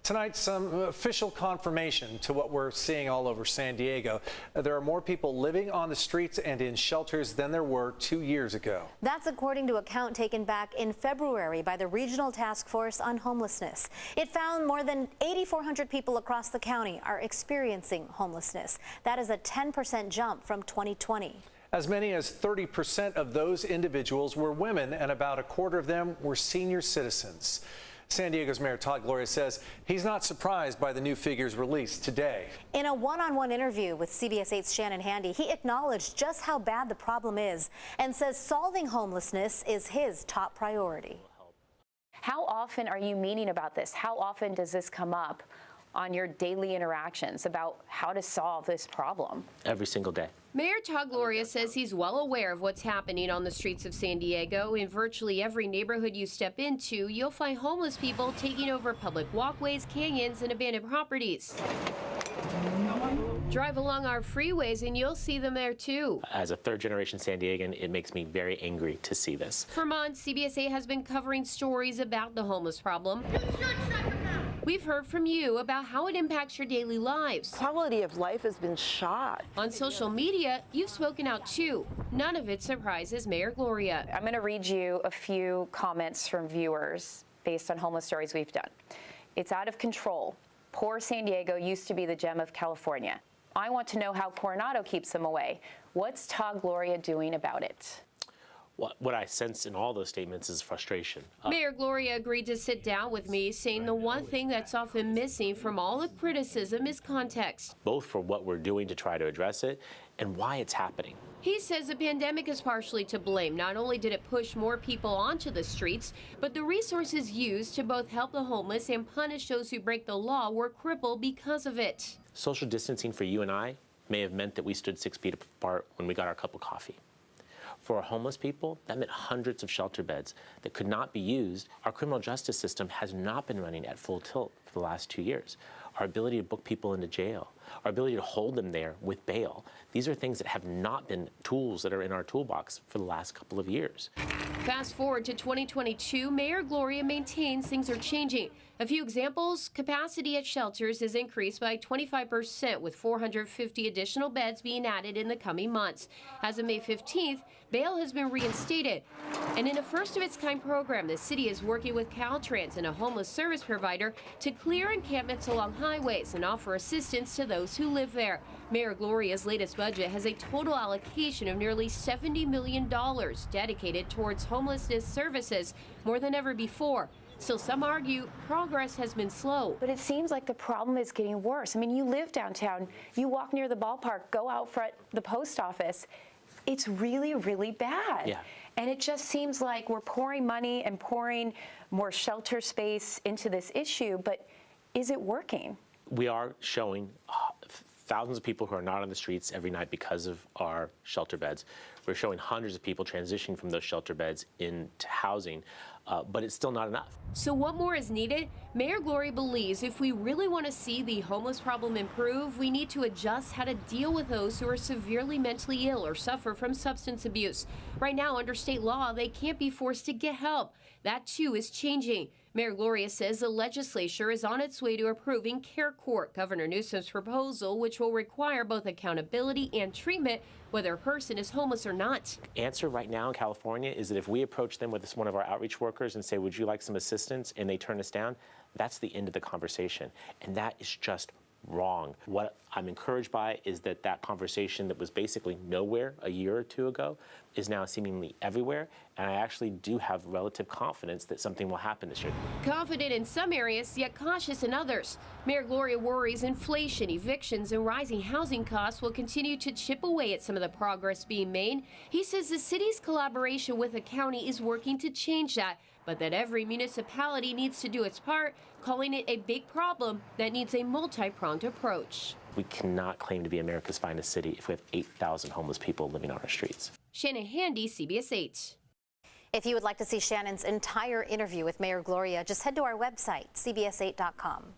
Tonight, some official confirmation to what we're seeing all over San Diego. There are more people living on the streets and in shelters than there were 2 years ago. That's according to a count taken back in February by the Regional Task Force on Homelessness. It found more than 8,400 people across the county are experiencing homelessness. That is a 10% jump from 2020. As many as 30% of those individuals were women, and about a quarter of them were senior citizens. San Diego's Mayor Todd Gloria says he's not surprised by the new figures released today. In a one-on-one interview with CBS 8's Shannon Handy, he acknowledged just how bad the problem is and says solving homelessness is his top priority. How often are you meeting about this? How often does this come up on your daily interactions about how to solve this problem? Every single day. Mayor Todd Gloria says he's well aware of what's happening on the streets of San Diego. In virtually every neighborhood you step into, you'll find homeless people taking over public walkways, canyons, and abandoned properties. Drive along our freeways and you'll see them there too. As a third-generation San Diegan, it makes me very angry to see this. For months, CBS 8 has been covering stories about the homeless problem. We've heard from you about how it impacts your daily lives. Quality of life has been shot. On social media, you've spoken out too. None of it surprises Mayor Gloria. I'm going to read you a few comments from viewers based on homeless stories we've done. It's out of control. Poor San Diego used to be the gem of California. I want to know how Coronado keeps them away. What's Todd Gloria doing about it? What I sense in all those statements is frustration. Mayor Gloria agreed to sit down with me, saying the one thing that's often missing from all the criticism is context. Both for what we're doing to try to address it and why it's happening. He says the pandemic is partially to blame. Not only did it push more people onto the streets, but the resources used to both help the homeless and punish those who break the law were crippled because of it. Social distancing for you and I may have meant that we stood 6 feet apart when we got our cup of coffee. For our homeless people, that meant hundreds of shelter beds that could not be used. Our criminal justice system has not been running at full tilt for the last 2 years. Our ability to book people into jail, our ability to hold them there with bail, these are things that have not been tools that are in our toolbox for the last couple of years. Fast forward to 2022, Mayor Gloria maintains things are changing. A few examples: capacity at shelters has increased by 25%, with 450 additional beds being added in the coming months. As of May 15th, bail has been reinstated. And in a first-of-its-kind program, the city is working with Caltrans and a homeless service provider to clear encampments along highways and offer assistance to those who live there. Mayor Gloria's latest budget has a total allocation of nearly $70 million dedicated towards homelessness services, more than ever before. Still, some argue progress has been slow. But it seems like the problem is getting worse. I mean, you live downtown, you walk near the ballpark, go out front the post office. It's really, really bad. Yeah. And it just seems like we're pouring money and pouring more shelter space into this issue, but is it working? We are showing thousands of people who are not on the streets every night because of our shelter beds. We're showing hundreds of people transitioning from those shelter beds into housing, but it's still not enough. So what more is needed? Mayor Gloria believes if we really want to see the homeless problem improve, we need to adjust how to deal with those who are severely mentally ill or suffer from substance abuse. Right now, under state law, they can't be forced to get help. That too is changing. Mayor Gloria says the legislature is on its way to approving Care Court, Governor Newsom's proposal, which will require both accountability and treatment, whether a person is homeless or not. Answer right now in California is that if we approach them with one of our outreach workers and say, would you like some assistance, and they turn us down, that's the end of the conversation. And that is just wrong. What I'm encouraged by is that that conversation that was basically nowhere a year or two ago is now seemingly everywhere, and I actually do have relative confidence that something will happen this year. Confident in some areas, yet cautious in others. Mayor Gloria worries inflation, evictions, and rising housing costs will continue to chip away at some of the progress being made. He says the city's collaboration with the county is working to change that, but that every municipality needs to do its part, calling it a big problem that needs a multi-pronged approach. We cannot claim to be America's finest city if we have 8,000 homeless people living on our streets. Shannon Handy, CBS 8. If you would like to see Shannon's entire interview with Mayor Gloria, just head to our website, cbs8.com.